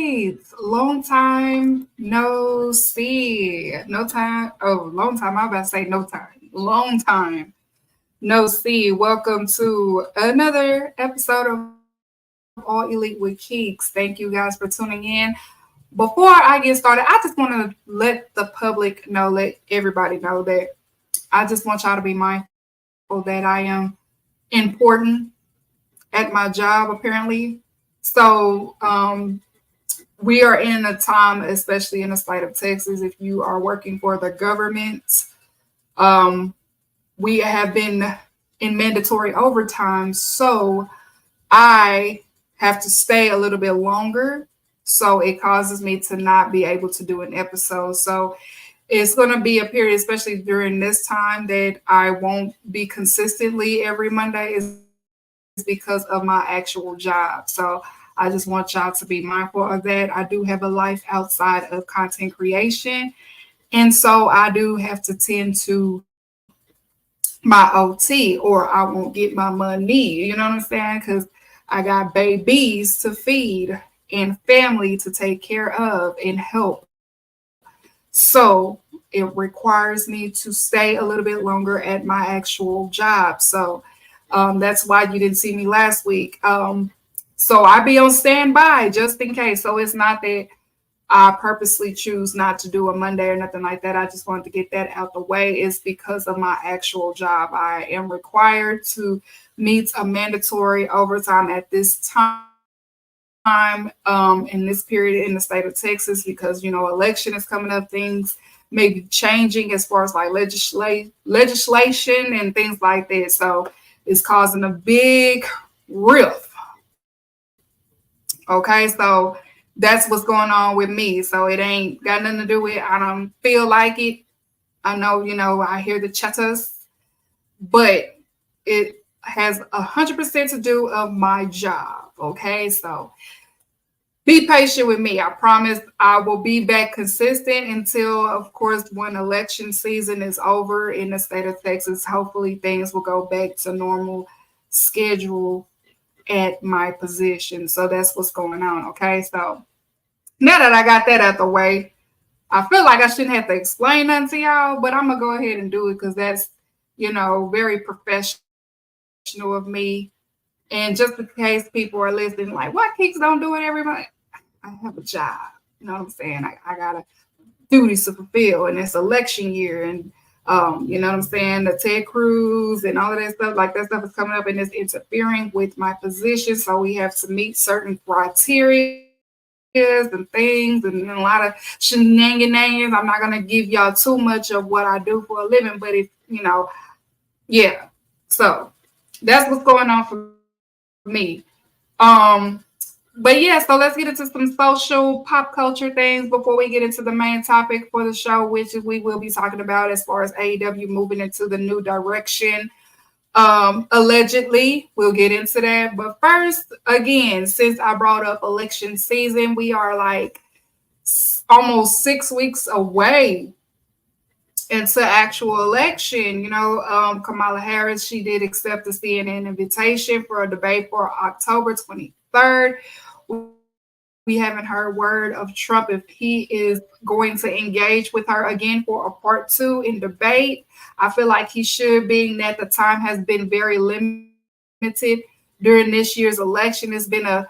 right. Long time no see. No time. Oh, long time. I'm about to say no time. Long time no see. Welcome to another episode of All Elite with Keeks. Thank you guys for tuning in. Before I get started, I just want to let the public know, let everybody know that I just want y'all to be mindful that I am important at my job, apparently. So, we are in a time, especially in the state of Texas, if you are working for the government, um, we have been in mandatory overtime. So I have to stay a little bit longer. So it causes me to not be able to do an episode. So it's going to be a period, especially during this time, that I won't be consistently every Monday is because of my actual job. So I just want y'all to be mindful of that. I do have a life outside of content creation. And so I do have to tend to my OT or I won't get my money. You know what I'm saying? Because I got babies to feed and family to take care of and help. So it requires me to stay a little bit longer at my actual job. So that's why you didn't see me last week. So I be on standby just in case. So it's not that I purposely choose not to do a Monday or nothing like that. I just wanted to get that out the way. It's because of my actual job. I am required to meet a mandatory overtime at this time in this period in the state of Texas because, election is coming up. Things may be changing as far as like legislation and things like that. So it's causing a big rift. Okay, so that's what's going on with me. So it ain't got nothing to do with I don't feel like it. I know, I hear the chatters, but it has 100% to do of my job. Okay, so be patient with me. I promise I will be back consistent until, of course, when election season is over in the state of Texas. Hopefully, things will go back to normal schedule at my position. So that's what's going on. Okay, so now that I got that out the way, I feel like I shouldn't have to explain nothing to y'all, but I'm gonna go ahead and do it because that's, very professional of me. And just in case people are listening, like, what Kicks don't do it every month? I have a job. You know what I'm saying? I got a duties to fulfill, and it's election year, and you know what I'm saying? The Ted Cruz and all of that stuff, like that stuff is coming up and it's interfering with my position. So we have to meet certain criteria and things and a lot of shenanigans. I'm not gonna give y'all too much of what I do for a living, but if yeah. So that's what's going on for me. But yeah, so let's get into some social pop culture things before we get into the main topic for the show, which we will be talking about as far as AEW moving into the new direction. Allegedly, we'll get into that. But first, again, since I brought up election season, we are like almost 6 weeks away into actual election. Kamala Harris, she did accept the CNN invitation for a debate for October 23rd. We haven't heard word of Trump if he is going to engage with her again for a part two in debate. I feel like he should, being that the time has been very limited during this year's election. It's been a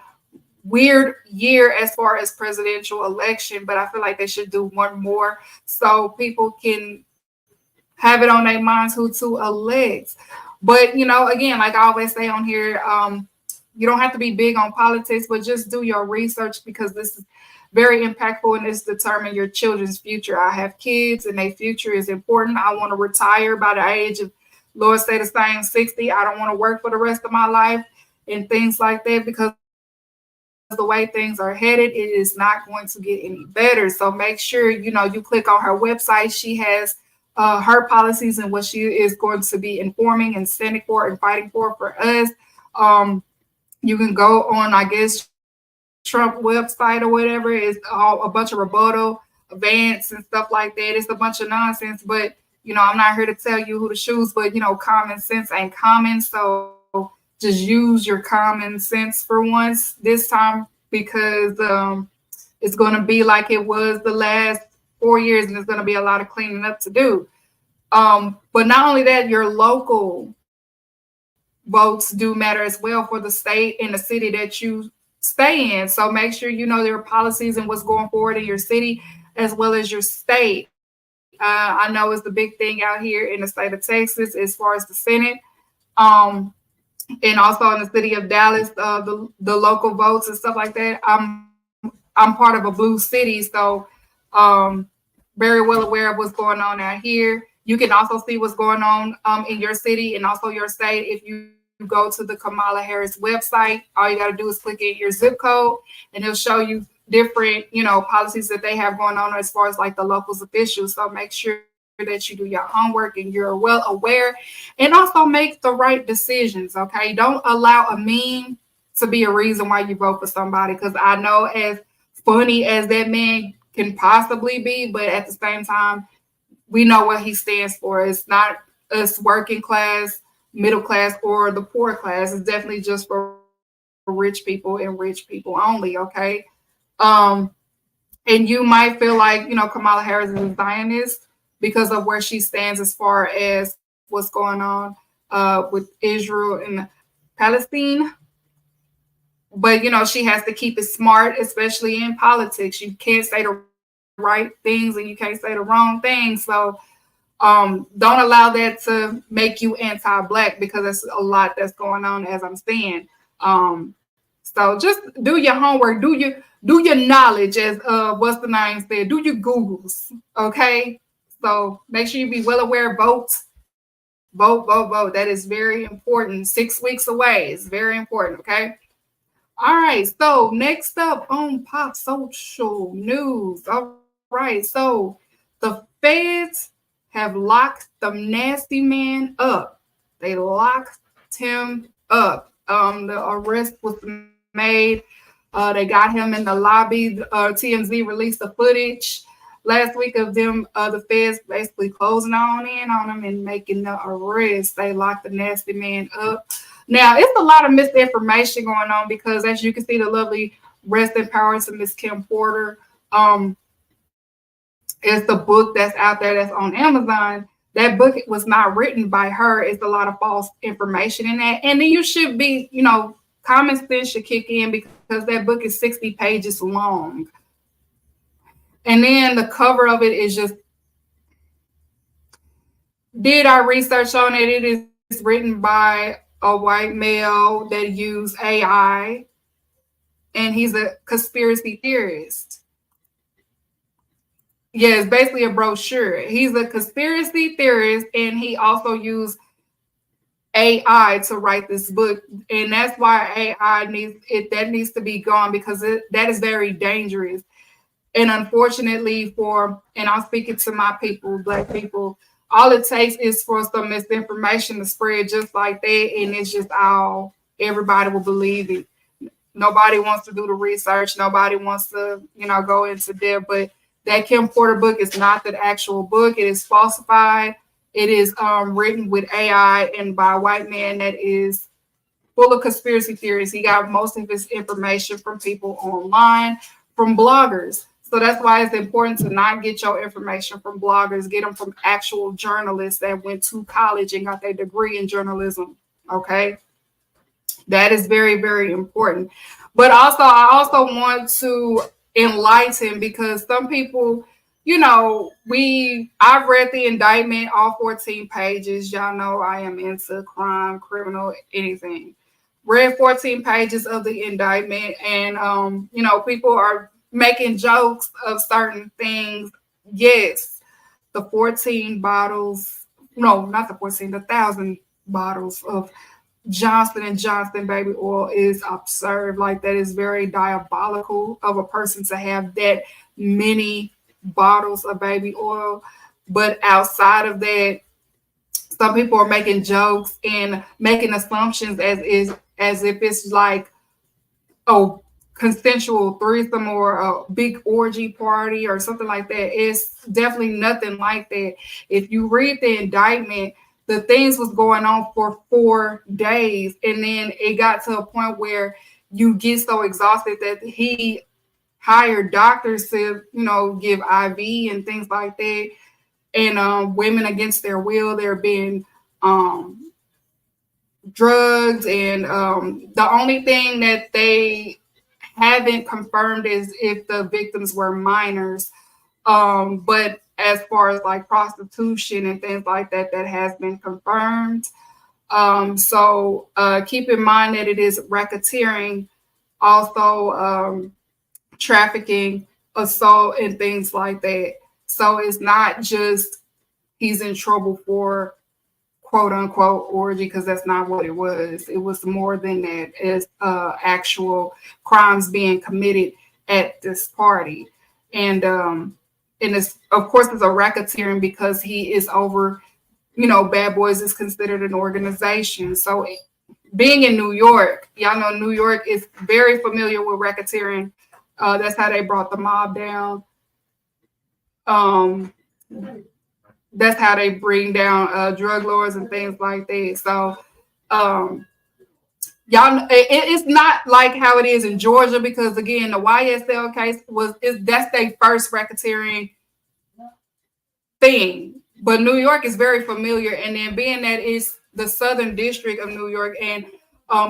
weird year as far as presidential election, but I feel like they should do one more so people can have it on their minds who to elect. But again, like I always say on here, you don't have to be big on politics, but just do your research because this is very impactful and it's determine your children's future. I have kids and their future is important. I want to retire by the age of, Lord say the same, 60. I don't want to work for the rest of my life and things like that because the way things are headed, it is not going to get any better. So make sure, you click on her website. She has her policies and what she is going to be informing and standing for and fighting for us. You can go on, I guess, Trump website or whatever. It's all a bunch of rebuttal events and stuff like that. It's a bunch of nonsense, but I'm not here to tell you who to choose, but common sense ain't common. So just use your common sense for once this time because It's going to be like it was the last 4 years, and there's going to be a lot of cleaning up to do. But not only that, your local votes do matter as well for the state and the city that you stay in. So make sure you know their policies and what's going forward in your city as well as your state. I know it's the big thing out here in the state of Texas as far as the Senate. Um, and also in the city of Dallas, the local votes and stuff like that. I'm part of a blue city, so um, very well aware of what's going on out here. You can also see what's going on in your city and also your state if you go to the Kamala Harris website. All you got to do is click in your zip code, and it'll show you different, policies that they have going on as far as like the locals officials. So make sure that you do your homework and you're well aware, and also make the right decisions. Okay, don't allow a meme to be a reason why you vote for somebody, because I know as funny as that man can possibly be, but at the same time, we know what he stands for. It's not us working class, middle class, or the poor class. It's definitely just for rich people and rich people only. Okay. Um, and you might feel like, Kamala Harris is a Zionist because of where she stands as far as what's going on with Israel and Palestine. But she has to keep it smart, especially in politics. You can't say the right things and you can't say the wrong things. So don't allow that to make you anti-black, because there's a lot that's going on, as I'm saying. So just do your homework, do your knowledge, as what's the name said, do your Googles, okay? So make sure you be well aware. Vote. That is very important. 6 weeks away is very important, okay? All right, so next up on Pop Social News. All right, so the feds have locked the nasty man up. They locked him up. The arrest was made. They got him in the lobby. TMZ released the footage last week of them, the feds basically closing on in on him and making the arrest. They locked the nasty man up. Now, it's a lot of misinformation going on because, as you can see, the lovely Rest in Power to Miss Kim Porter. It's the book that's out there that's on Amazon. That book was not written by her. It's a lot of false information in that. And then you should be, common sense should kick in, because that book is 60 pages long. And then the cover of it is just, did our research on it. It is written by a white male that used AI, and he's a conspiracy theorist. Yeah, it's basically a brochure. He's a conspiracy theorist, and he also used AI to write this book, and that's why AI needs to be gone, because that is very dangerous. And unfortunately, and I'm speaking to my people, Black people, all it takes is for some misinformation to spread just like that, and it's just everybody will believe it. Nobody wants to do the research. Nobody wants to, go into depth. But that Kim Porter book is not the actual book. It is falsified. It is written with AI and by a white man that is full of conspiracy theories. He got most of his information from people online, from bloggers. So that's why it's important to not get your information from bloggers. Get them from actual journalists that went to college and got their degree in journalism. Okay. That is very, very important. But also, I also want to enlighten, because some people, I've read the indictment, all 14 pages. Y'all know I am into crime, criminal, anything. Read 14 pages of the indictment, and people are making jokes of certain things. Yes, the 14 bottles, no, not the 14, the 1,000 bottles of Johnson and Johnson baby oil is absurd. Like, that is very diabolical of a person to have that many bottles of baby oil. But outside of that, some people are making jokes and making assumptions as if it's like a consensual threesome or a big orgy party or something like that. It's definitely nothing like that. If you read the indictment, the things was going on for 4 days, and then it got to a point where you get so exhausted that he hire doctors to, give IV and things like that. And women against their will, they're being drugged. And the only thing that they haven't confirmed is if the victims were minors. But as far as like prostitution and things like that, that has been confirmed. So keep in mind that it is racketeering, also trafficking, assault, and things like that. So it's not just he's in trouble for quote unquote orgy, because that's not what it was. It was more than that. It's actual crimes being committed at this party. And it's, of course, it's a racketeering because he is over, Bad Boys is considered an organization. So being in New York, y'all know New York is very familiar with racketeering. That's how they brought the mob down. Um, that's how they bring down drug lords and things like that. So y'all, it's not like how it is in Georgia, because again, the YSL case that's their first racketeering thing. But New York is very familiar, and then being that it's the Southern District of New York, and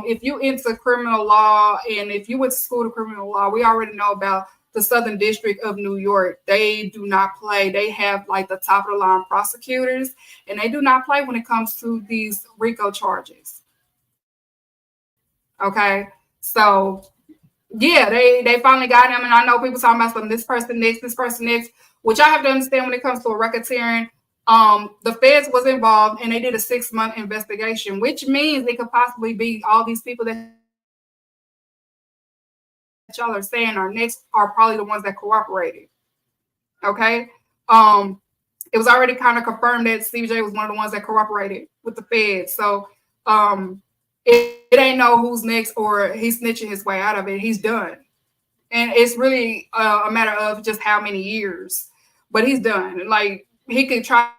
if you into criminal law, and if you went to school to criminal law, we already know about the Southern District of New York. They do not play. They have like the top of the line prosecutors, and they do not play when it comes to these RICO charges. Okay, so yeah, they finally got him, and I know people talking about some this person next, which I have to understand when it comes to a racketeering. The feds was involved, and they did a 6-month investigation, which means it could possibly be all these people that y'all are saying are next are probably the ones that cooperated. Okay. It was already kind of confirmed that CJ was one of the ones that cooperated with the feds. So it ain't know who's next, or he's snitching his way out of it. He's done. And it's really a matter of just how many years. But he's done. Like, he could try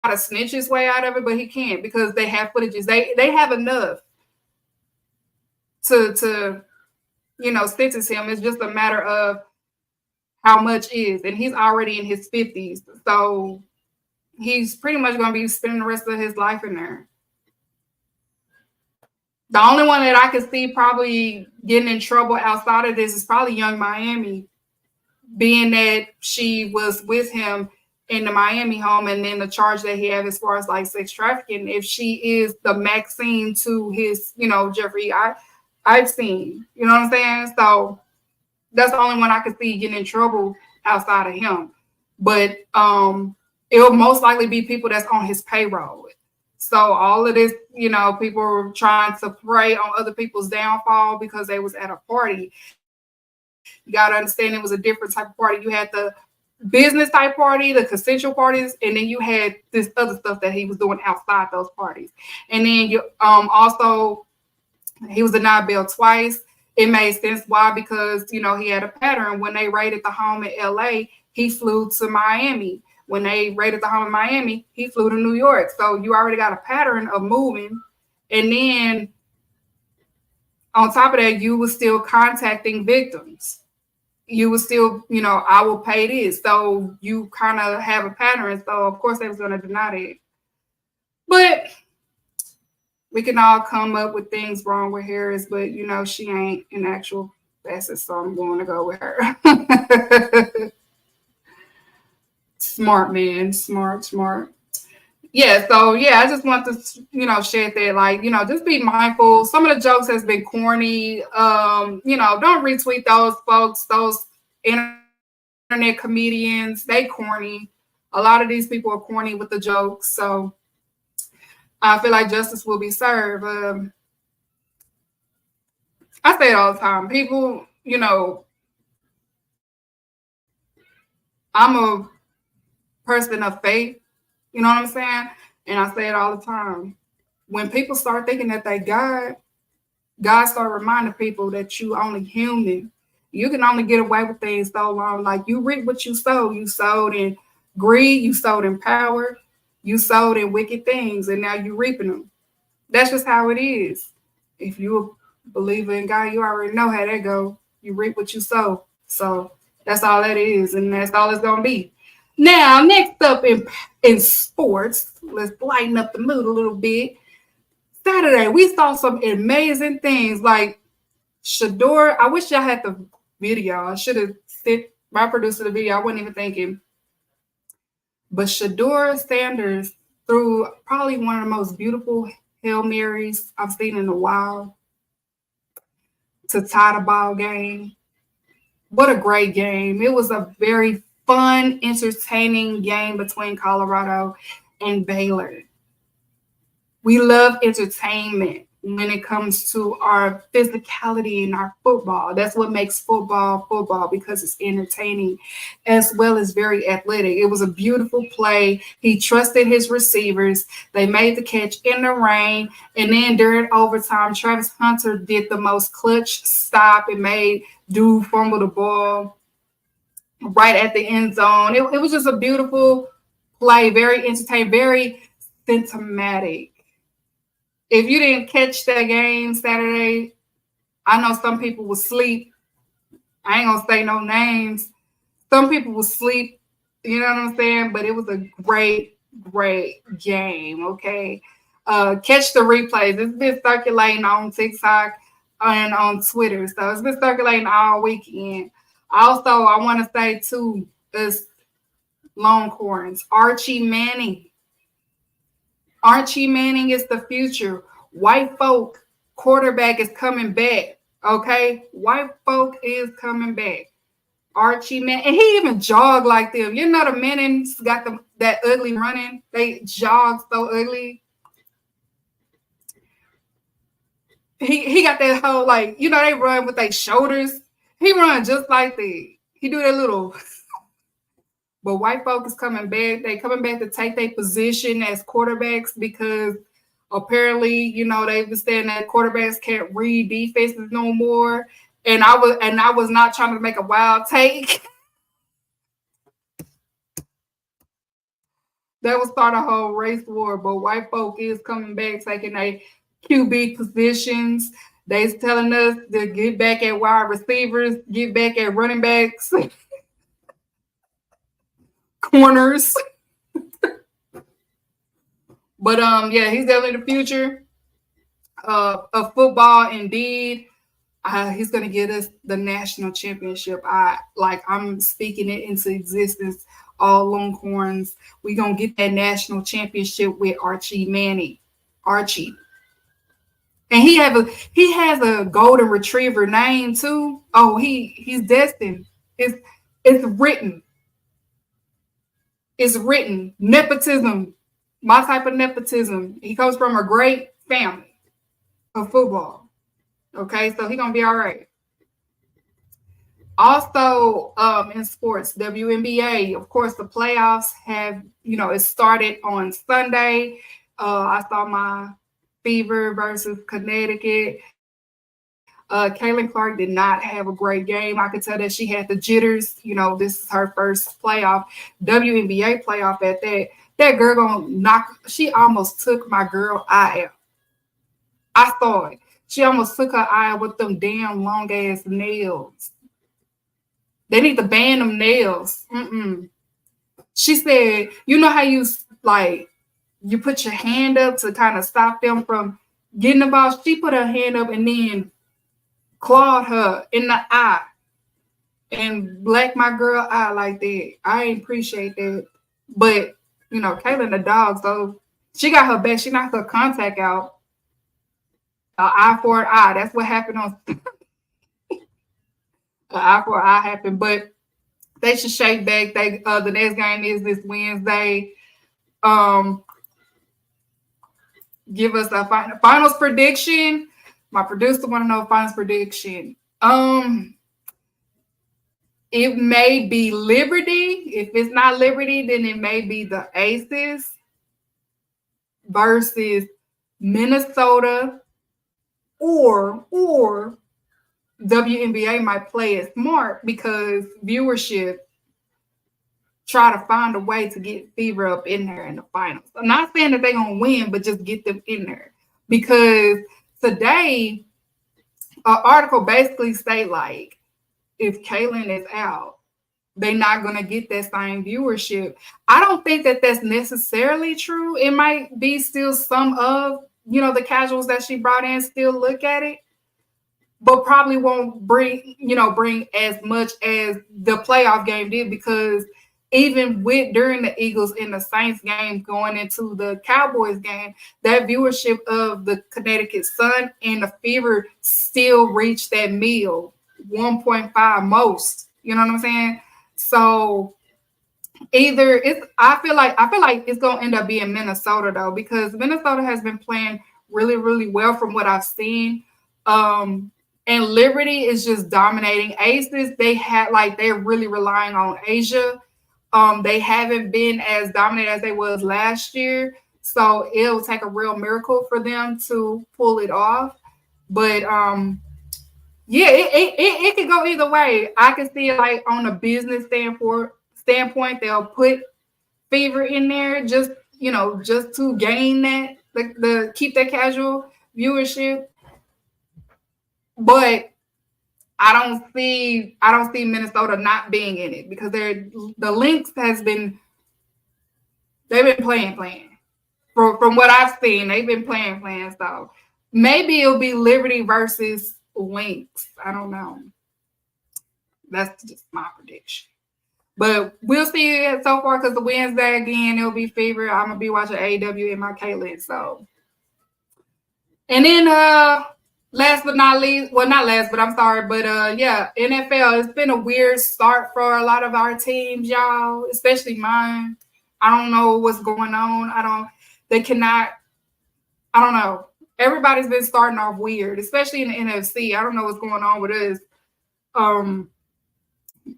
to snitch his way out of it, but he can't, because they have footages. They have enough to sentence him. It's just a matter of how much is. And he's already in his 50s. So he's pretty much going to be spending the rest of his life in there. The only one that I could see probably getting in trouble outside of this is probably Young Miami, being that she was with him in the Miami home, and then the charge that he had as far as like sex trafficking. If she is the Maxine to his, Jeffrey I've seen, you know what I'm saying? So that's the only one I could see getting in trouble outside of him. But it will most likely be people that's on his payroll. So all of this, people were trying to prey on other people's downfall because they was at a party. You got to understand it was a different type of party. You had the business type party, the consensual parties, and then you had this other stuff that he was doing outside those parties. And then you also, he was denied bail twice. It made sense. Why? Because, he had a pattern. When they raided the home in LA, he flew to Miami. When they raided the home in Miami, he flew to New York. So you already got a pattern of moving. And then on top of that, you were still contacting victims. You were still, I will pay this. So you kind of have a pattern. So of course they was going to deny it. But we can all come up with things wrong with Harris, but she ain't an actual facet, so I'm going to go with her. Smart man, smart. Yeah, so yeah, I just want to, share that, like, just be mindful. Some of the jokes has been corny. Don't retweet those folks, those internet comedians. They corny. A lot of these people are corny with the jokes. So I feel like justice will be served. I say it all the time. People, I'm a person of faith. You know what I'm saying? And I say it all the time. When people start thinking that they God start reminding people that you only human. You can only get away with things so long. Like, you reap what you sow. You sowed in greed. You sowed in power. You sowed in wicked things, and now you're reaping them. That's just how it is. If you're a believer in God, you already know how that go. You reap what you sow. So That's all that is, and that's all it's gonna be. Now, next up in sports, let's lighten up the mood a little bit. Saturday, we saw some amazing things like Shador. I wish y'all had the video. I should have sent my producer the video. I wasn't even thinking. But Shador Sanders threw probably one of the most beautiful Hail Marys I've seen in a while to tie the ball game. What a great game. It was a very fun, entertaining game between Colorado and Baylor. We love entertainment when it comes to our physicality and our football. That's what makes football football, because it's entertaining as well as very athletic. It was a beautiful play. He trusted his receivers. They made the catch in the rain. And then during overtime, Travis Hunter did the most clutch stop and made dude fumble the ball right at the end zone. It was just a beautiful play, very entertaining, very symptomatic. If you didn't catch that game Saturday, I know some people will sleep. I ain't gonna say no names. Some people will sleep, you know what I'm saying? But it was a great, great game, okay? Catch the replays. It's been circulating on TikTok and on Twitter. So it's been circulating all weekend. Also, I want to say too, this Longhorns, Archie Manning. Archie Manning is the future. White folk quarterback is coming back. Okay, white folk is coming back. Archie Manning, and he even jogged like them. You know the Mannings got that ugly running. They jog so ugly. He got that whole like, you know, they run with their shoulders. He run just like that. He do that little. But white folk is coming back. They coming back to take their position as quarterbacks because apparently, you know, they understand that quarterbacks can't read defenses no more. And I was not trying to make a wild take. That would start a whole race war. But white folk is coming back, taking their QB positions. They's telling us to get back at wide receivers, get back at running backs, corners. But yeah, he's definitely the future of football. Indeed, he's going to get us the national championship. I'm speaking it into existence. All Longhorns, we gonna get that national championship with Archie Manning. Archie, and he has a golden retriever name too. Oh, he's destined. It's written. It's written. Nepotism. My type of nepotism. He comes from a great family of football. Okay, so he's gonna be all right. Also, in sports, WNBA, of course, the playoffs have, it started on Sunday. I saw my Fever versus Connecticut. Kaylin Clark did not have a great game. I could tell that she had the jitters. This is her first playoff, WNBA playoff at that. That girl gonna knock. She almost took my girl eye out. I saw it. She almost took her eye with them damn long ass nails. They need to ban them nails. She said, you know how you put your hand up to kind of stop them from getting the ball? She put her hand up and then clawed her in the eye and blacked my girl eye like that. I ain't appreciate that. But, Kaylin the dog, so she got her back. She knocked her contact out. An eye for an eye. That's what happened on an eye for an eye happened. But they should shake back. The next game is this Wednesday. Give us a finals prediction. My producer want to know finals prediction. It may be Liberty. If it's not Liberty, then it may be the Aces versus Minnesota, or WNBA might play it smart because viewership, try to find a way to get Fever up in there in the finals. I'm not saying that they're going to win, but just get them in there. Because today, an article basically state if Kaylin is out, they're not going to get that same viewership. I don't think that that's necessarily true. It might be still some of, the casuals that she brought in still look at it, but probably won't bring as much as the playoff game did, because even with during the Eagles and the Saints game going into the Cowboys game, that viewership of the Connecticut Sun and the Fever still reached that 1.5 most. You know what I'm saying? So either I feel like it's gonna end up being Minnesota though, because Minnesota has been playing really, really well from what I've seen. And Liberty is just dominating. Aces, they're really relying on Asia. They haven't been as dominant as they was last year. So it'll take a real miracle for them to pull it off. But yeah, it could go either way. I can see it like on a business standpoint, they'll put Fever in there just to gain that the keep that casual viewership. But I don't see Minnesota not being in it, because the Lynx they've been playing. From what I've seen, they've been playing. So maybe it'll be Liberty versus Lynx. I don't know. That's just my prediction. But we'll see it so far, because the Wednesday again, it'll be Fever. I'm gonna be watching AEW in my Caitlin. So, and then last but not least, well, not last, but I'm sorry, but yeah, NFL. It's been a weird start for a lot of our teams, y'all, especially mine. I don't know what's going on. They cannot. I don't know. Everybody's been starting off weird, especially in the NFC. I don't know what's going on with us.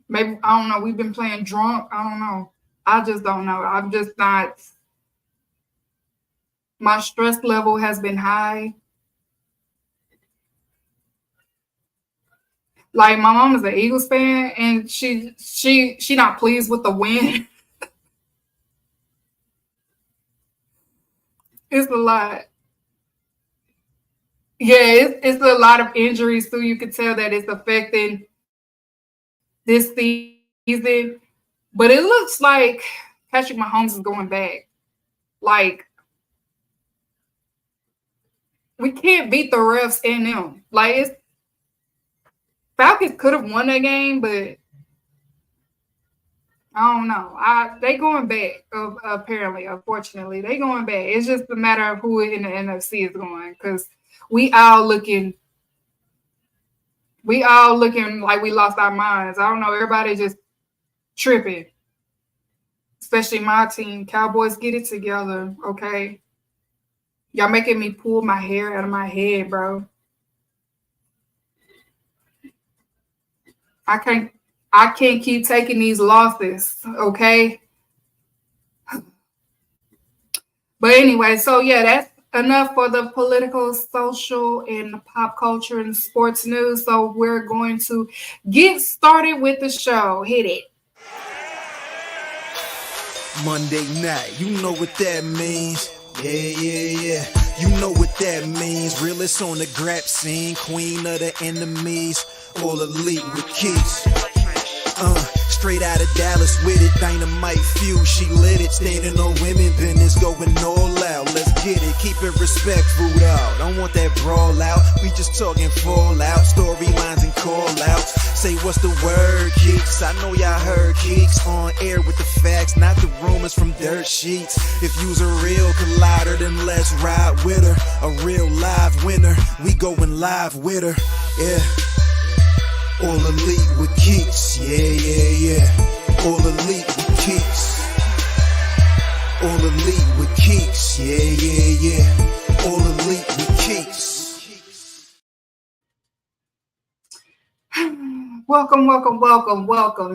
Maybe, I don't know. We've been playing drunk. I don't know. I just don't know. I'm just not. My stress level has been high. Like, my mom is an Eagles fan, and she not pleased with the win. It's a lot. Yeah, it's a lot of injuries too. You can tell that it's affecting this season. But it looks like Patrick Mahomes is going back. Like, we can't beat the refs and them. Like, Falcons could have won that game, but I don't know. They going back. Apparently, unfortunately, they going back. It's just a matter of who in the NFC is going, because we all looking like we lost our minds. I don't know. Everybody just tripping, especially my team. Cowboys, get it together, okay? Y'all making me pull my hair out of my head, bro. I can't keep taking these losses, okay? But anyway, so yeah, that's enough for the political, social, and pop culture and sports news. So we're going to get started with the show. Hit it. Monday night, you know what that means. Yeah. You know what that means. Realist on the grab scene, queen of the enemies, all elite with keys. Straight out of Dallas with it, dynamite fuse, she lit it. Standing on women business, going all out. Let's get it, keep it respectful out. Don't want that brawl out, we just talking fallout. Storylines and call outs. Say what's the word, Keeks? I know y'all heard Keeks. On air with the facts, not the rumors from dirt sheets. If you's a real collider, then let's ride with her. A real live winner, we going live with her. Yeah. All elite with Keeks, yeah. All elite with Keeks. All elite with Keeks, yeah. All elite with Keeks. Welcome.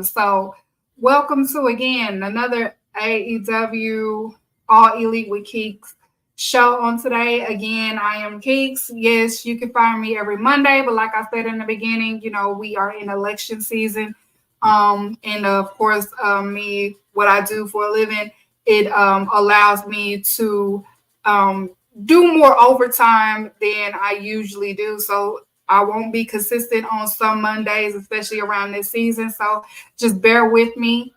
So, welcome to again another AEW All Elite with Keeks show on today. Again, I am Keeks. Yes, you can find me every Monday, but like I said in the beginning, we are in election season. And of course, what I do for a living, it allows me to do more overtime than I usually do. So I won't be consistent on some Mondays, especially around this season. So just bear with me.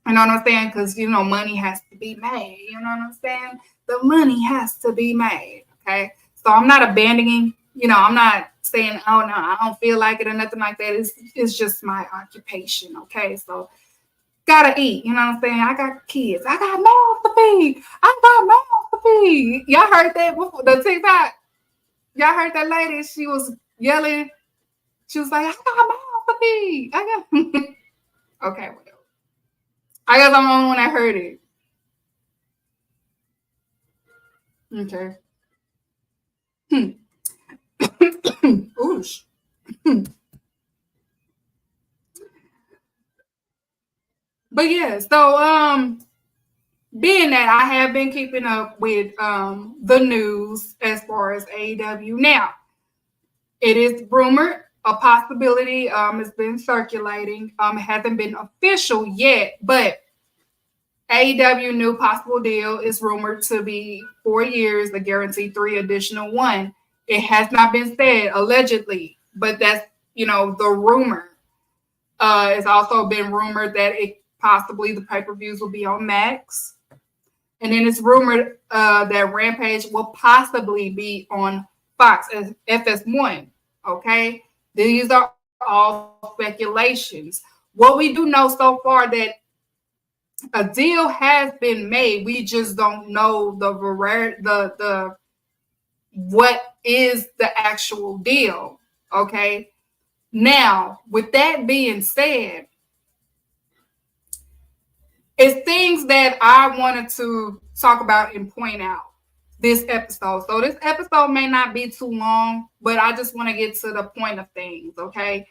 You know what I'm saying? Because, money has to be made. You know what I'm saying? The money has to be made. Okay. So I'm not abandoning, I'm not saying, oh, no, I don't feel like it or nothing like that. It's just my occupation. Okay. So gotta eat. You know what I'm saying? I got kids. I got mouths to feed. I got mouths to feed. Y'all heard that before? The TikTok? Y'all heard that lady? She was yelling. She was like, I got mouths to feed. I got. Okay, whatever. I guess I'm the only one that heard it. Okay. Oosh. But yeah, so being that I have been keeping up with the news as far as AEW. Now, it is rumored, a possibility, it's been circulating. It hasn't been official yet, but AEW new possible deal is rumored to be 4 years, a guaranteed 3 additional one. It has not been said allegedly, but that's the rumor. It's also been rumored that it possibly the pay-per-views will be on Max. And then it's rumored that Rampage will possibly be on Fox as FS1. Okay. These are all speculations. What we do know so far that a deal has been made. We just don't know the what is the actual deal. Okay. Now, with that being said, it's things that I wanted to talk about and point out this episode. So this episode may not be too long, but I just want to get to the point of things, okay?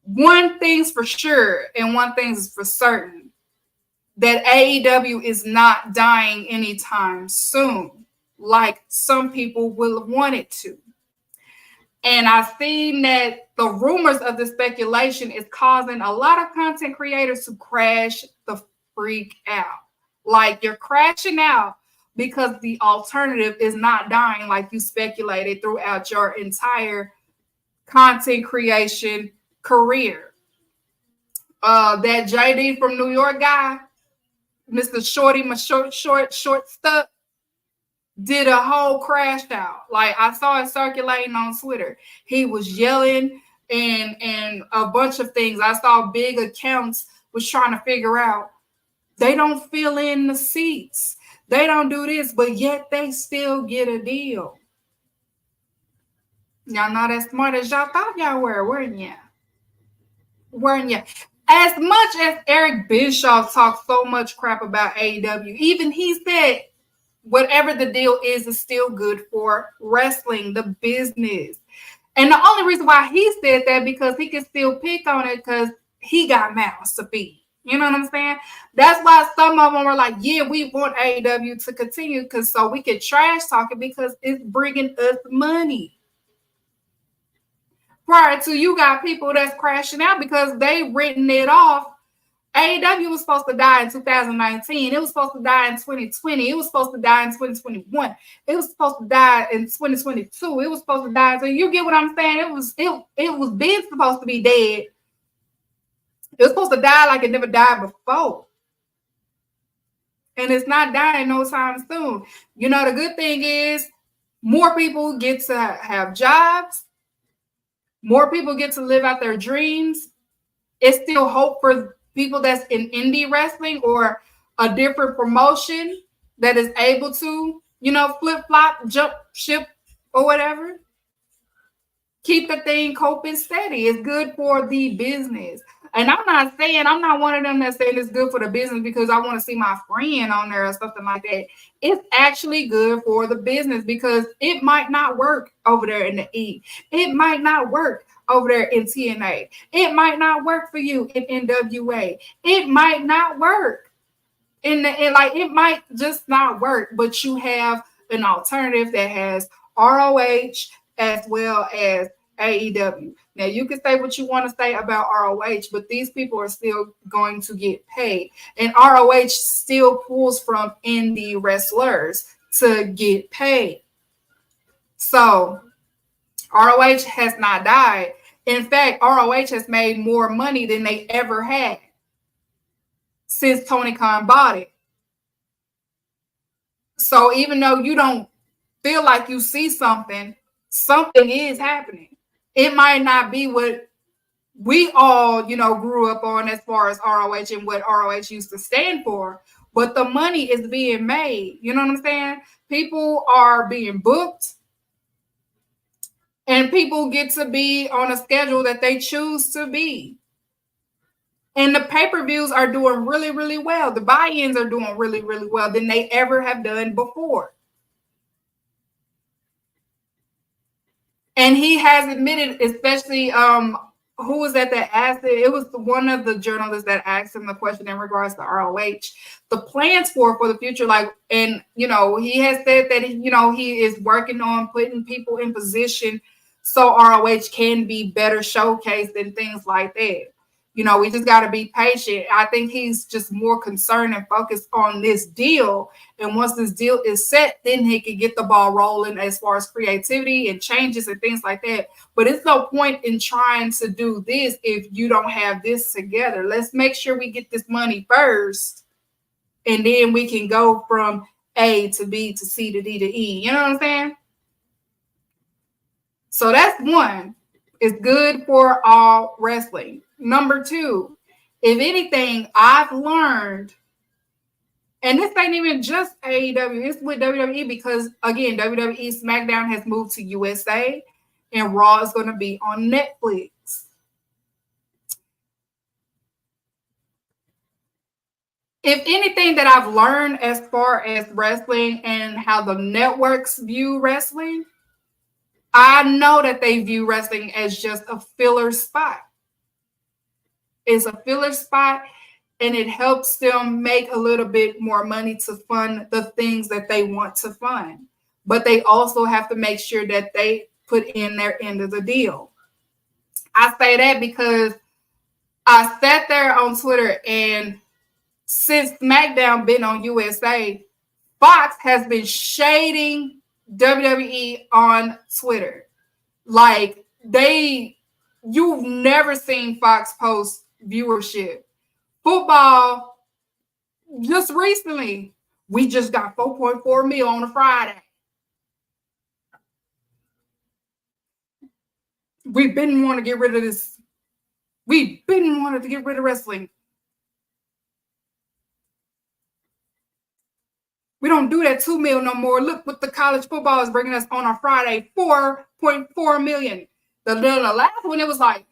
One thing's for sure and one thing's for certain, that AEW is not dying anytime soon, like some people will want it to. And I've seen that the rumors of the speculation is causing a lot of content creators to crash the freak out. Like you're crashing out because the alternative is not dying like you speculated throughout your entire content creation career. That JD from New York guy, Mr. Shorty, my short stuff, did a whole crash out. Like I saw it circulating on Twitter. He was yelling and a bunch of things. I saw big accounts was trying to figure out they don't fill in the seats. They don't do this, but yet they still get a deal. Y'all not as smart as y'all thought y'all were, weren't you? Weren't you? As much as Eric Bischoff talked so much crap about AEW, even he said whatever the deal is still good for wrestling, the business. And the only reason why he said that because he can still pick on it because he got mouths to feed. You know what I'm saying? That's why some of them were like, yeah, we want AEW to continue because so we can trash talk it because it's bringing us money. Prior to you got people that's crashing out because they written it off. AEW was supposed to die in 2019. It was supposed to die in 2020. It was supposed to die in 2021. It was supposed to die in 2022. It was supposed to die. So you get what I'm saying? It was been supposed to be dead. It was supposed to die like it never died before. And it's not dying no time soon. You know, the good thing is more people get to have jobs. More people get to live out their dreams. It's still hope for people that's in indie wrestling or a different promotion that is able to, flip-flop, jump ship or whatever. Keep the thing coping steady. It's good for the business. And I'm not one of them that's saying it's good for the business because I want to see my friend on there or something like that. It's actually good for the business because it might not work over there in the E. It might not work over there in TNA. It might not work for you in NWA. It might not work. It might just not work, but you have an alternative that has ROH as well as AEW. Now you can say what you want to say about ROH, but these people are still going to get paid. And ROH still pulls from indie wrestlers to get paid. So ROH has not died. In fact, ROH has made more money than they ever had since Tony Khan bought it. So even though you don't feel like you see something, something is happening. It might not be what we all, grew up on as far as ROH and what ROH used to stand for, but the money is being made. You know what I'm saying? People are being booked and people get to be on a schedule that they choose to be. And the pay-per-views are doing really, really well. The buy-ins are doing really, really well than they ever have done before. And he has admitted, especially who was that asked it? It was one of the journalists that asked him the question in regards to ROH, the plans for the future. And he has said that he is working on putting people in position so ROH can be better showcased and things like that. We just got to be patient. I think he's just more concerned and focused on this deal. And once this deal is set, then he can get the ball rolling as far as creativity and changes and things like that. But it's no point in trying to do this if you don't have this together. Let's make sure we get this money first, and then we can go from A to B to C to D to E. You know what I'm saying? So that's one. It's good for all wrestling. Number two, if anything, I've learned, and this ain't even just AEW, it's with WWE because, again, WWE SmackDown has moved to USA and Raw is going to be on Netflix. If anything that I've learned as far as wrestling and how the networks view wrestling, I know that they view wrestling as just a filler spot. It's a filler spot, and it helps them make a little bit more money to fund the things that they want to fund. But they also have to make sure that they put in their end of the deal. I say that because I sat there on Twitter, and since SmackDown been on USA, Fox has been shading WWE on Twitter. Like, you've never seen Fox post viewership. Football, just recently, we just got 4.4 mil on a Friday. We've been wanting to get rid of this. We've been wanting to get rid of wrestling. We don't do that 2 mil no more. Look what the college football is bringing us on a Friday, 4.4 million. The last one, it was like,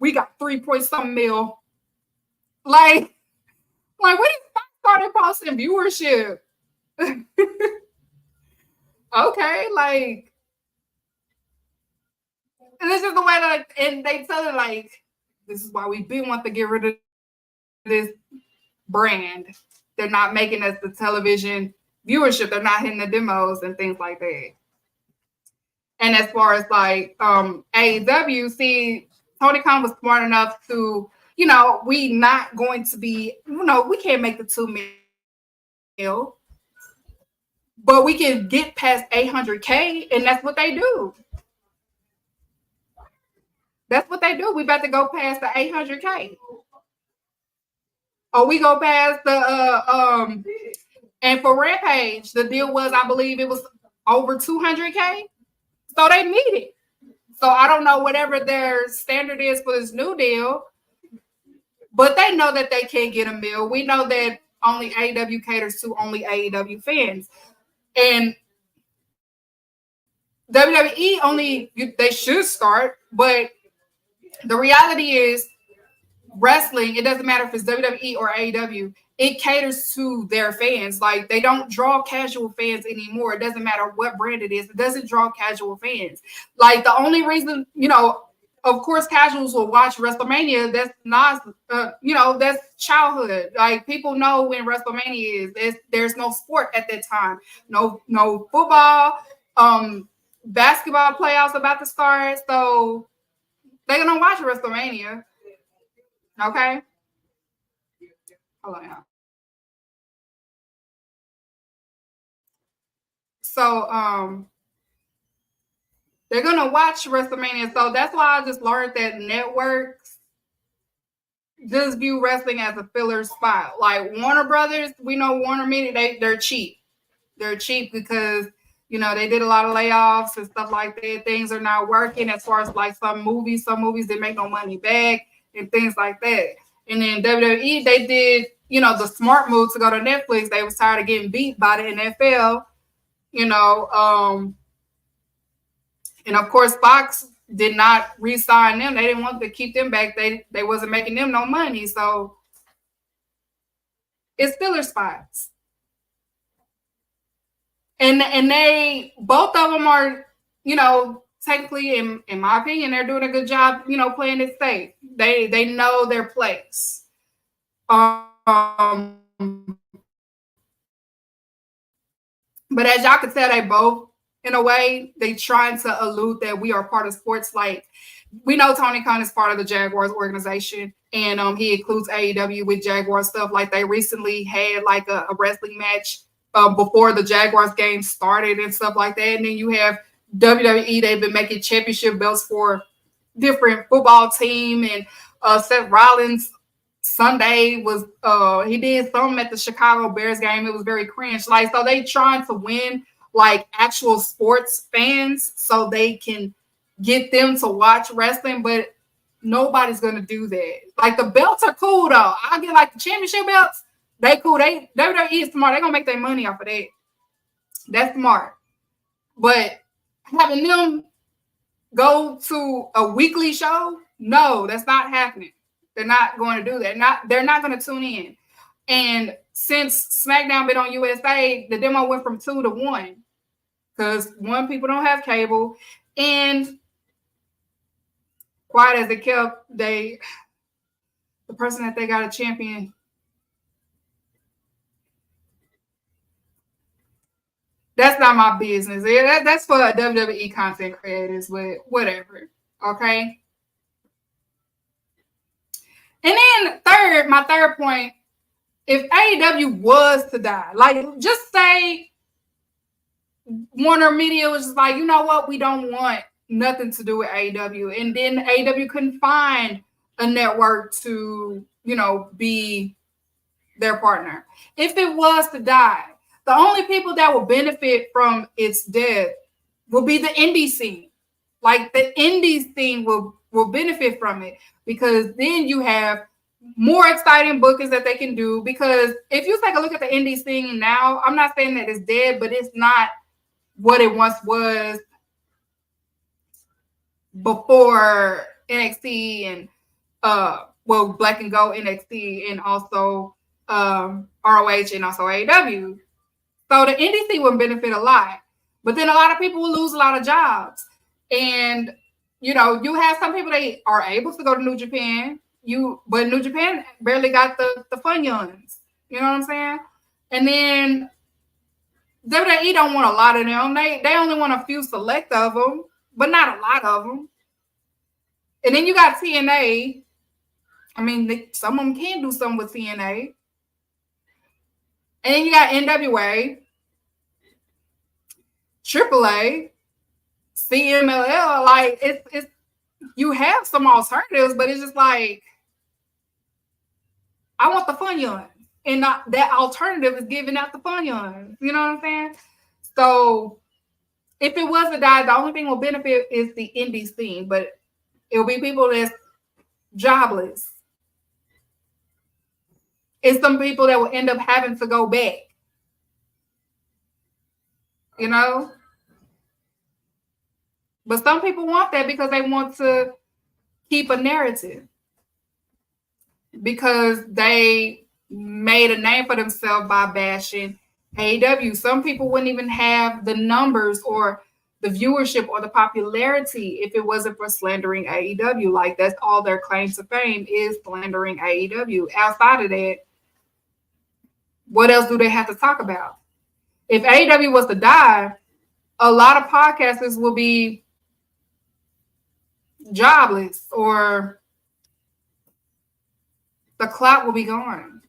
we got 3 point something mil. Like when did I started posting viewership? Okay, like, and this is the way that, and they tell it like, this is why we've been wanting to get rid of this brand. They're not making us the television viewership. They're not hitting the demos and things like that. And as far as like AEW, see, Tony Khan was smart enough to, we not going to be, we can't make the 2 mil, but we can get past 800K, and that's what they do. That's what they do. We about to go past the 800K. Or we go past the and for Rampage, the deal was, I believe it was over 200K. So they meet it. So I don't know whatever their standard is for this new deal, but they know that they can't get a mil. We know that only AEW caters to only AEW fans. And WWE they should start, but the reality is wrestling, it doesn't matter if it's WWE or AEW, it caters to their fans. Like, they don't draw casual fans anymore. It doesn't matter what brand it is. It doesn't draw casual fans. Like, the only reason, of course, casuals will watch WrestleMania. That's not, that's childhood. Like, people know when WrestleMania is. There's no sport at that time. No football. Basketball playoffs about to start. So they're going to watch WrestleMania. Okay? Hold on, y'all. So, They're gonna watch WrestleMania, so that's why I just learned that networks just view wrestling as a filler spot. Like Warner Brothers, we know Warner Media, they're cheap. They're cheap because they did a lot of layoffs and stuff like that. Things are not working as far as like some movies they make no money back and things like that. And then WWE, they did the smart move to go to Netflix. They was tired of getting beat by the NFL, you know. And of course, Fox did not re-sign them. They didn't want to keep them back. They wasn't making them no money. So it's filler spots. And they both of them are, technically in my opinion, they're doing a good job, playing it safe. They know their place. But as y'all can tell, they both, in a way, they trying to allude that we are part of sports. Like, we know Tony Khan is part of the Jaguars organization, and he includes AEW with Jaguar stuff. Like, they recently had like a wrestling match before the Jaguars game started and stuff like that. And then you have WWE, they've been making championship belts for different football team, and Seth Rollins Sunday was he did something at the Chicago Bears game. It was very cringe. Like, so they trying to win like actual sports fans so they can get them to watch wrestling, but nobody's gonna do that. Like, the belts are cool though. I get like the championship belts, they cool. WWE is smart. They're gonna make their money off of that. That's smart. But having them go to a weekly show, no, that's not happening. They're not going to do that. They're not going to tune in. And since SmackDown been on USA, the demo went from 2 to 1 because people don't have cable, and quiet as it kept, the person that they got a champion. That's not my business. That's for WWE content creators, but whatever. Okay. And then my third point, if AEW was to die, like, just say Warner Media was just like, you know what, we don't want nothing to do with AEW. And then AEW couldn't find a network to, be their partner. If it was to die, the only people that will benefit from its death will be the indie scene. Like, the indie scene will benefit from it, because then you have more exciting bookings that they can do. Because if you take a look at the indie scene now, I'm not saying that it's dead, but it's not what it once was before NXT and Black and Gold NXT, and also ROH, and also AEW. So the indie scene would benefit a lot, but then a lot of people will lose a lot of jobs. And you have some people, they are able to go to New Japan. But New Japan barely got the fun youngs. You know what I'm saying? And then WWE don't want a lot of them. They only want a few select of them, but not a lot of them. And then you got TNA. I mean, some of them can do something with TNA. And then you got NWA, AAA, CMLL. Like, it's you have some alternatives, but it's just like, I want the fun young. And not that alternative is giving out the fun young. You know what I'm saying? So if it was to die, the only thing will benefit is the indie scene, but it'll be people that's jobless. It's some people that will end up having to go back. But some people want that because they want to keep a narrative, because they made a name for themselves by bashing AEW. Some people wouldn't even have the numbers or the viewership or the popularity if it wasn't for slandering AEW. Like, that's all their claim to fame is slandering AEW. Outside of that, what else do they have to talk about? If AEW was to die, a lot of podcasters will be jobless, or the clout will be gone.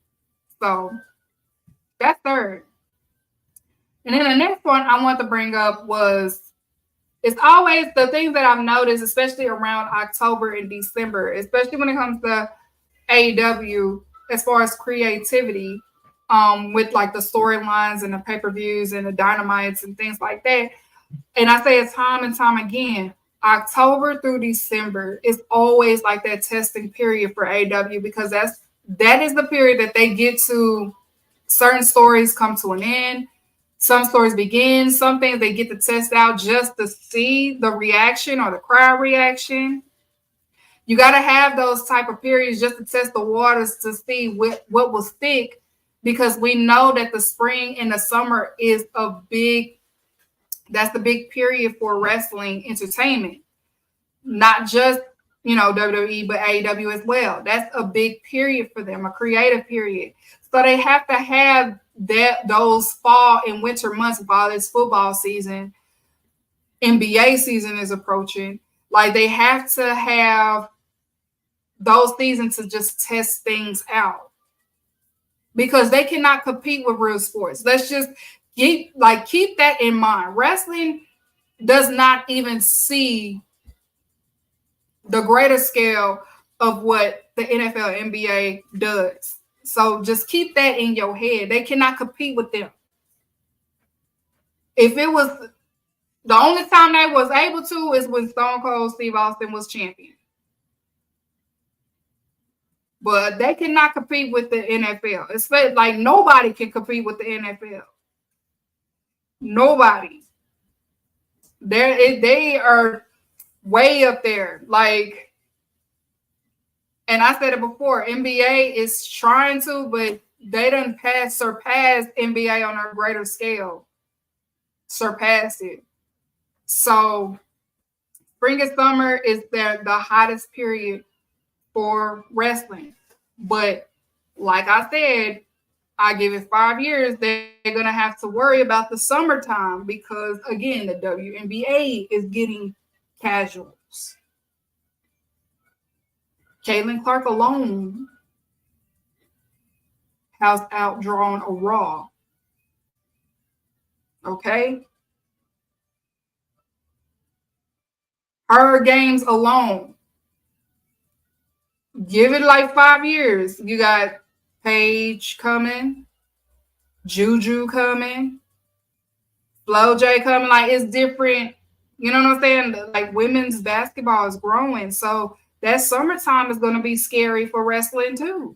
So that's third. And then the next one I want to bring up was It's always the things that I've noticed, especially around October and December, especially when it comes to AEW, as far as creativity, with like the storylines and the pay-per-views and the dynamites and things like that. And I say it time and time again, October through December is always like that testing period for AEW, because that is the period that they get to, certain stories come to an end, some stories begin, some things they get to test out just to see the reaction or the crowd reaction. You got to have those type of periods just to test the waters to see what will stick, because we know that the spring and the summer is that's the big period for wrestling entertainment, not just, WWE, but AEW as well. That's a big period for them, a creative period. So they have to have those fall and winter months while it's football season, NBA season is approaching. Like, they have to have those seasons to just test things out, because they cannot compete with real sports. Let's just keep that in mind. Wrestling does not even see the greater scale of what the NFL, NBA does. So just keep that in your head. They cannot compete with them. If it was the only time they was able to is when Stone Cold Steve Austin was champion. But they cannot compete with the NFL. It's like nobody can compete with the NFL. Nobody. They are way up there. Like, and I said it before, NBA is trying to, but they done surpassed NBA on a greater scale. Surpassed it. So spring and summer is the hottest period for wrestling. But like I said, I give it 5 years, they're going to have to worry about the summertime, because, again, the WNBA is getting casuals. Caitlin Clark alone has outdrawn a Raw. Okay? Her games alone. Give it like 5 years. You got Paige coming, Juju coming, Flo J coming. Like, it's different. You know what I'm saying? Like, women's basketball is growing. So that summertime is going to be scary for wrestling too.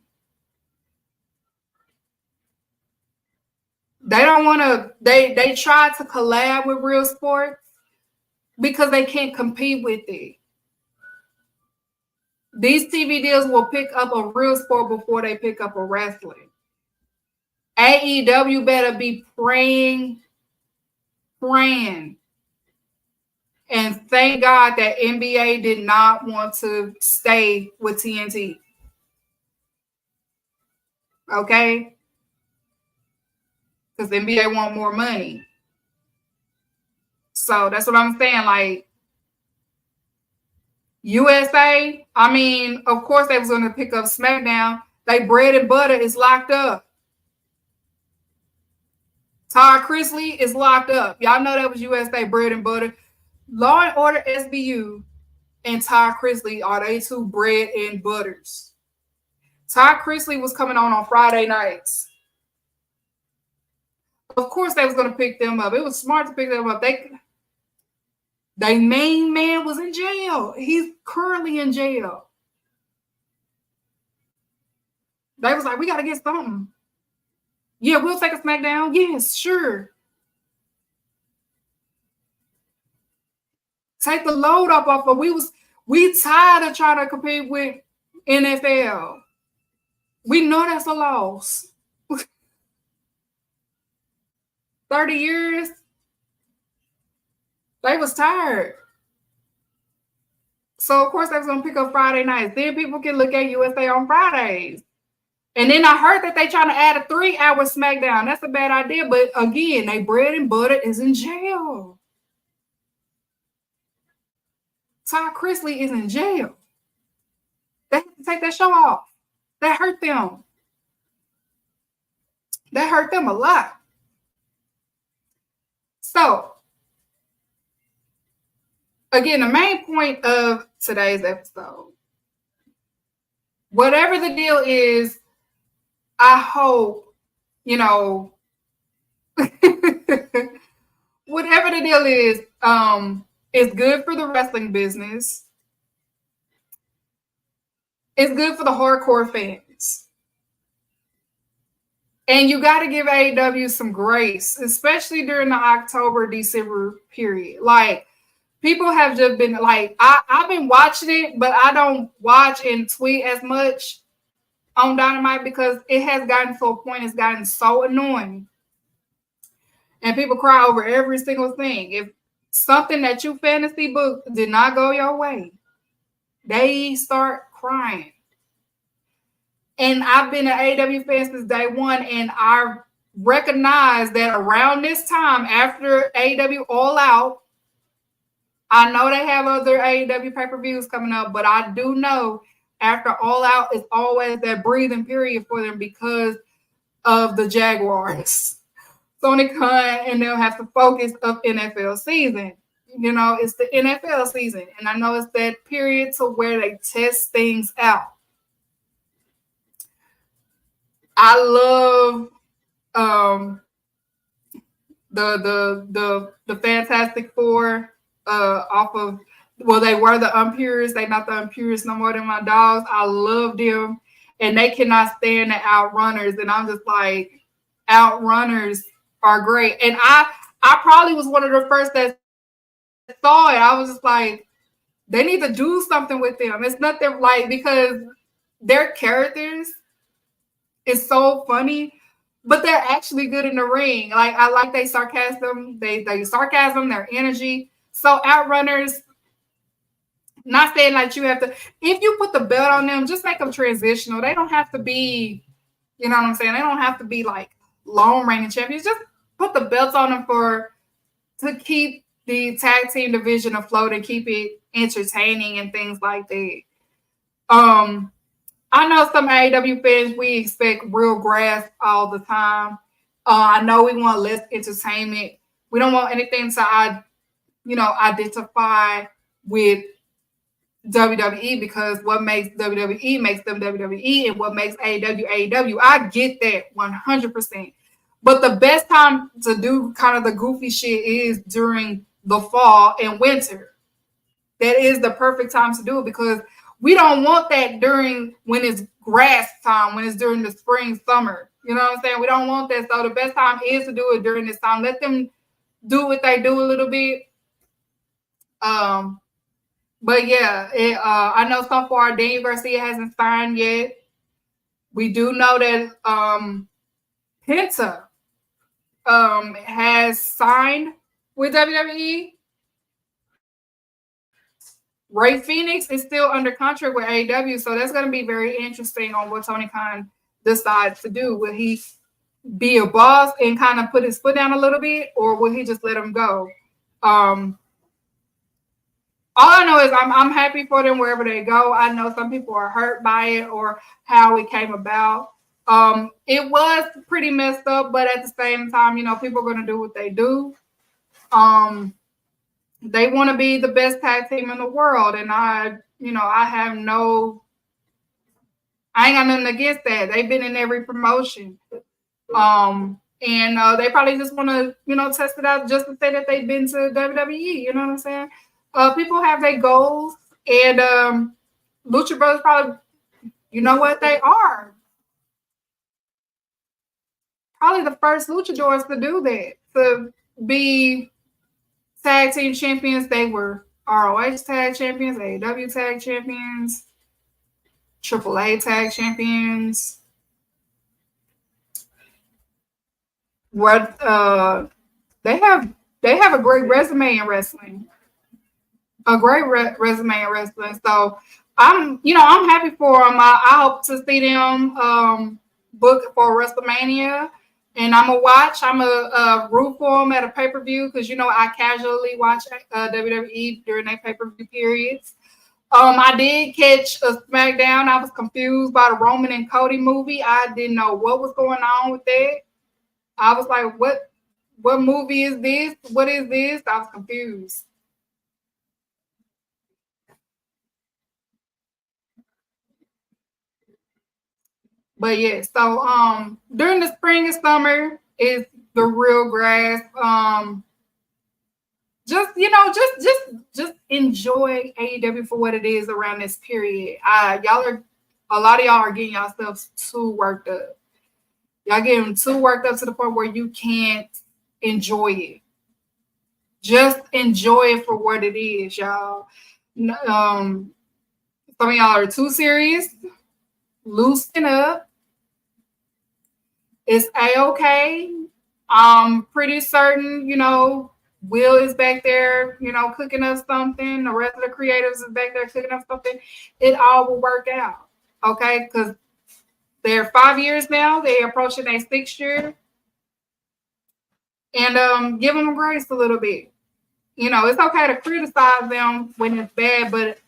They don't want to, they try to collab with real sports because they can't compete with it. These TV deals will pick up a real sport before they pick up a wrestling. AEW better be praying, and thank God that NBA did not want to stay with TNT. Okay? Because NBA want more money. So that's what I'm saying. Like, USA, I mean, of course they was going to pick up SmackDown. Like, bread and butter is locked up. Todd Chrisley is locked up. Y'all know that was USA bread and butter. Law and Order SBU and Todd Chrisley are they two bread and butters. Todd Chrisley was coming on Friday nights. Of course they was going to pick them up. It was smart to pick them up. Their main man was in jail. He's currently in jail. They was like, we got to get something. Yeah, we'll take a SmackDown. Yes, sure. Take the load off of. We tired of trying to compete with NFL. We know that's a loss. 30 years. They was tired. So, of course, they was going to pick up Friday nights. Then people can look at USA on Fridays. And then I heard that they trying to add a 3-hour SmackDown. That's a bad idea. But, again, they bread and butter is in jail. Todd Chrisley is in jail. They have to take that show off. That hurt them. That hurt them a lot. So, again, the main point of today's episode, whatever the deal is, I hope, you know, whatever the deal is, it's good for the wrestling business. It's good for the hardcore fans. And you got to give AEW some grace, especially during the October, December period. Like, people have just been like, I've been watching it, but I don't watch and tweet as much on Dynamite because it has gotten to a point, it's gotten so annoying. And people cry over every single thing. If something that you fantasy booked did not go your way, they start crying. And I've been an AEW fan since day one, and I recognize that around this time, after AEW All Out, I know they have other AEW pay-per-views coming up, but I do know after All Out, it's always that breathing period for them because of the Jaguars. Tony Khan and they'll have to focus of NFL season. You know, it's the NFL season, and I know it's that period to where they test things out. I love the Fantastic Four off of, well, they were the Unpurists. They not the Unpurists no more than my dogs. I love them, and they cannot stand the Outrunners. And I'm just like, Outrunners are great. And I probably was one of the first that saw it. I was just like, they need to do something with them. It's nothing like, because their characters is so funny, but they're actually good in the ring. Like, I like their sarcasm, their energy. So Outrunners, not saying like you have to, if you put the belt on them, just make them transitional. They don't have to be, you know what I'm saying? They don't have to be like long reigning champions. Just put the belts on them to keep the tag team division afloat and keep it entertaining and things like that. I know some AEW fans, we expect real grass all the time. I know we want less entertainment. We don't want anything to, identify with WWE, because what makes WWE makes them WWE, and what makes AEW AEW. I get that 100%. But the best time to do kind of the goofy shit is during the fall and winter. That is the perfect time to do it, because we don't want that during when it's grass time, when it's during the spring, summer. You know what I'm saying? We don't want that. So the best time is to do it during this time. Let them do what they do a little bit. But yeah, I know so far Daniel Garcia hasn't signed yet. We do know that Penta has signed with WWE. Ray Phoenix is still under contract with AEW, so that's going to be very interesting on what Tony Khan decides to do. Will he be a boss and kind of put his foot down a little bit, or will he just let him go? All I know is I'm happy for them wherever they go. I know some people are hurt by it or how it came about. It was pretty messed up, but at the same time, people are going to do what they do. They want to be the best tag team in the world, and I ain't got nothing against that. They've been in every promotion. And they probably just want to, test it out just to say that they've been to WWE. You know what I'm saying? People have their goals, and Lucha Brothers probably, you know what, they are probably the first luchadors to do that, to be tag team champions. They were ROH tag champions, AEW tag champions, AAA tag champions. What they have a great resume in wrestling. A great resume in wrestling. So I'm happy for them. I hope to see them book for WrestleMania, and I'm a root for them at a pay-per-view, because I casually watch WWE during their pay-per-view periods. I did catch a SmackDown. I was confused by the Roman and Cody movie. I didn't know what was going on with that. I was like, what movie is this? What is this? I was confused. But yeah, so during the spring and summer is the real grass. Just just enjoy AEW for what it is around this period. Y'all are a lot of y'all are getting yourselves too worked up. Y'all getting too worked up to the point where you can't enjoy it. Just enjoy it for what it is, y'all. Some of y'all are too serious. Loosen up. It's a-okay. I'm pretty certain, Will is back there, cooking up something. The rest of the creatives is back there cooking up something. It all will work out, okay? Because they're 5 years now. They're approaching their 6th year. And give them grace a little bit. It's okay to criticize them when it's bad, but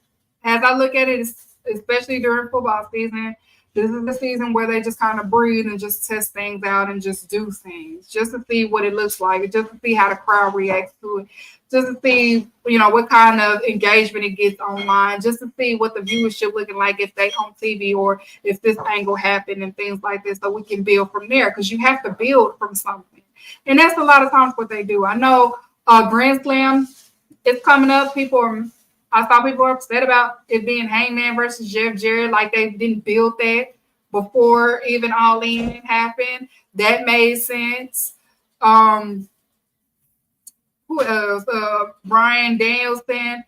as I look at it, especially during football season, this is the season where they just kind of breathe and just test things out and just do things, just to see what it looks like, just to see how the crowd reacts to it, just to see, what kind of engagement it gets online, just to see what the viewership looking like if they on TV or if this angle happened and things like this, so we can build from there, because you have to build from something. And that's a lot of times what they do. I know Grand Slam is coming up. I saw people upset about it being Hangman versus Jeff Jarrett, like they didn't build that before even All In happened. That made sense. Who else? Brian Danielson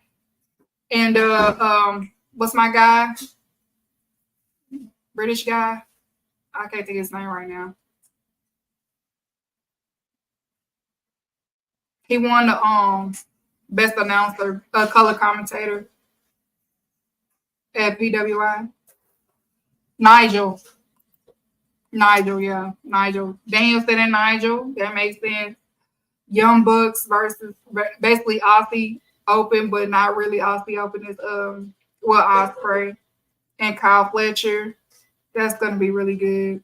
and what's my guy? British guy. I can't think of his name right now. He won the best announcer, color commentator at PWI. Nigel. Nigel, yeah. Nigel. Danielson and Nigel. That makes sense. Young Bucks versus basically Aussie Open, but not really Aussie Open. Is Osprey and Kyle Fletcher. That's gonna be really good.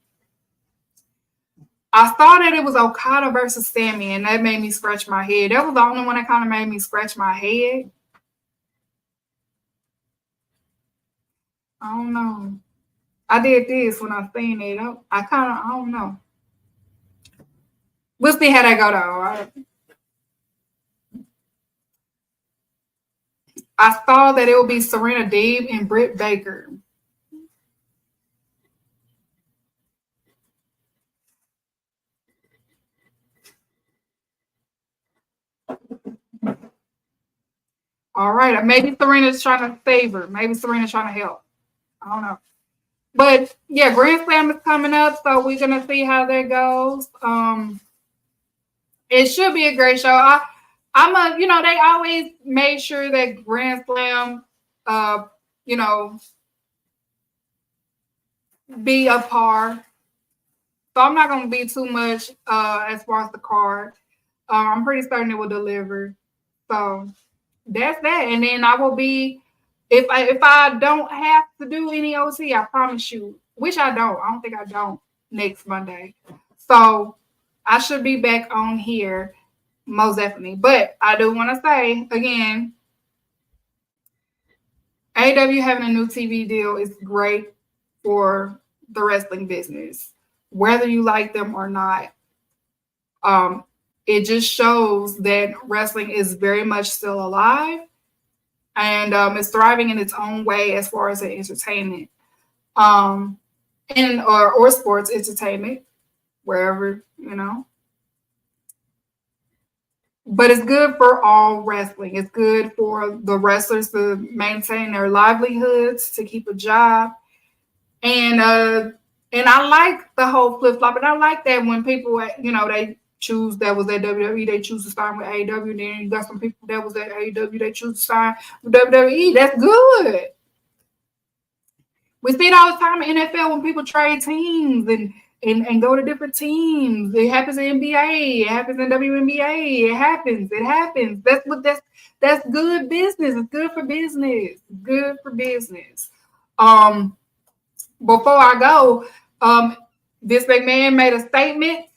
I saw that it was Okada versus Sammy, and that made me scratch my head. That was the only one that kind of made me scratch my head. I don't know. I did this when I seen it. I don't know. We'll see how that go though. I saw that it will be Serena Deeb and Britt Baker. All right. Maybe Serena's trying to save her. Maybe Serena's trying to help. I don't know. But yeah, Grand Slam is coming up, so we're gonna see how that goes. It should be a great show. They always made sure that Grand Slam, you know, be a par. So I'm not gonna be too much as far as the card. I'm pretty certain it will deliver. So that's that. And then I will be if I don't have to do any OT, I promise you, which I don't. I don't think I don't next Monday. So I should be back on here most definitely. But I do want to say again, AEW having a new TV deal is great for the wrestling business, whether you like them or not. Um, it just shows that wrestling is very much still alive and it's thriving in its own way as far as the entertainment or sports entertainment, wherever, But it's good for all wrestling. It's good for the wrestlers to maintain their livelihoods, to keep a job. And I like the whole flip flop. And I like that when people, they choose that was at WWE, they choose to sign with AEW. Then you got some people that was at AEW, they choose to sign with WWE. That's good. We see it all the time in NFL when people trade teams and go to different teams. It happens in NBA. It happens in WNBA. It happens. That's good business. It's good for business. Good for business. Before I go, Vince McMahon made a statement.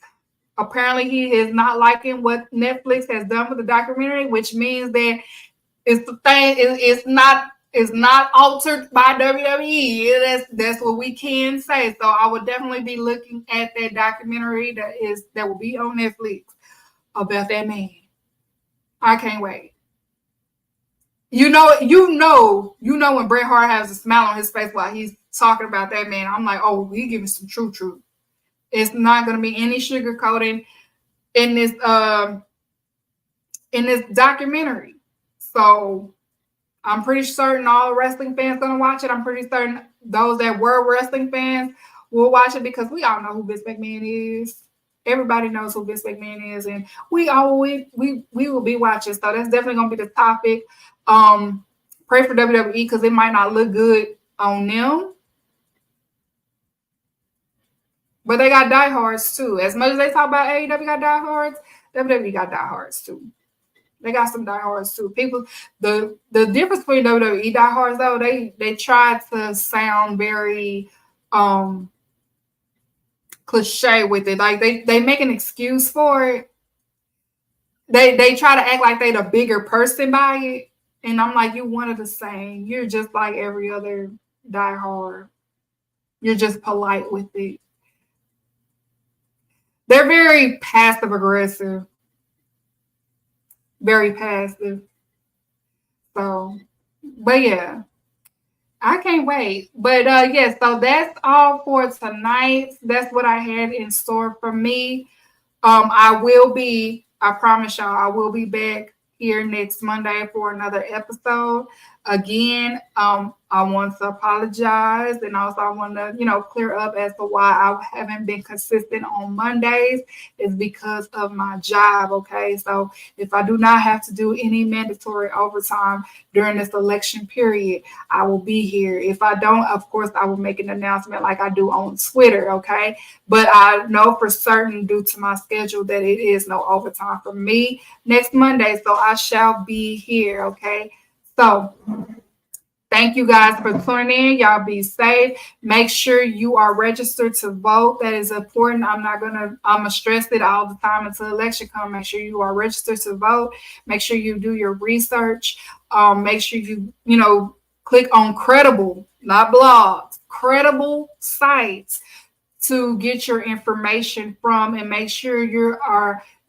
Apparently, he is not liking what Netflix has done with the documentary, which means that it's the thing. It's not is not altered by WWE. That's what we can say. So I would definitely be looking at that documentary that will be on Netflix about that man. I can't wait. You know when Bret Hart has a smile on his face while he's talking about that man. I'm like, oh, he giving some truth. It's not going to be any sugarcoating in this documentary. So I'm pretty certain all wrestling fans gonna watch it. I'm pretty certain those that were wrestling fans will watch it because we all know who Vince McMahon is. Everybody knows who Vince McMahon is, and we will be watching. So that's definitely gonna be the topic. Pray for WWE because it might not look good on them, but they got diehards too. As much as they talk about AEW got diehards, WWE got diehards too. They got some diehards too. People, the difference between WWE diehards though, they try to sound very cliche with it. Like they make an excuse for it. They try to act like they the bigger person by it. And I'm like, you one of the same. You're just like every other diehard. You're just polite with it. They're very passive aggressive. Very passive. So, but yeah, I can't wait. But yeah, so that's all for tonight. That's what I had in store for me. I promise y'all, I will be back here next Monday for another episode. Again, I want to apologize, and also I want to, clear up as to why I haven't been consistent on Mondays. Is because of my job. Okay, so if I do not have to do any mandatory overtime during this election period, I will be here. If I don't, of course, I will make an announcement like I do on Twitter. Okay, but I know for certain due to my schedule that it is no overtime for me next Monday, so I shall be here. Okay. So thank you guys for tuning in. Y'all be safe. Make sure you are registered to vote. That is important. I'm gonna stress it all the time until election comes. Make sure you are registered to vote. Make sure you do your research. Make sure you click on credible, not blogs, credible sites to get your information from, and make sure you're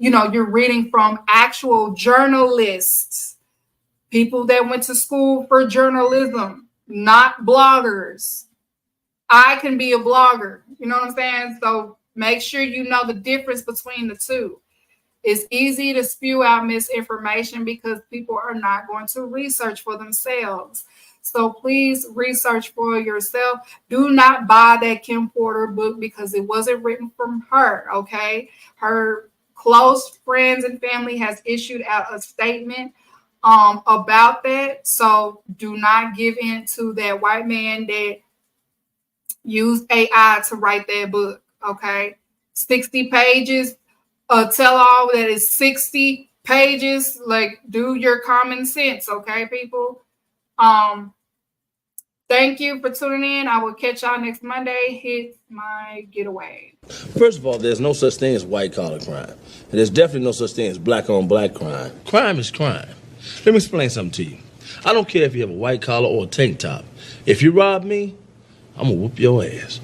reading from actual journalists. People that went to school for journalism, not bloggers. I can be a blogger. You know what I'm saying? So make sure you know the difference between the two. It's easy to spew out misinformation because people are not going to research for themselves. So please research for yourself. Do not buy that Kim Porter book because it wasn't written from her, okay? Her close friends and family has issued out a statement about that. So do not give in to that white man that used AI to write that book. Okay. 60 pages, tell all that is 60 pages. Like, do your common sense, okay, people? Thank you for tuning in. I will catch y'all next Monday. Hit my getaway. First of all, there's no such thing as white-collar crime. And there's definitely no such thing as black-on-black crime. Crime is crime. Let me explain something to you. I don't care if you have a white collar or a tank top. If you rob me, I'm gonna whoop your ass.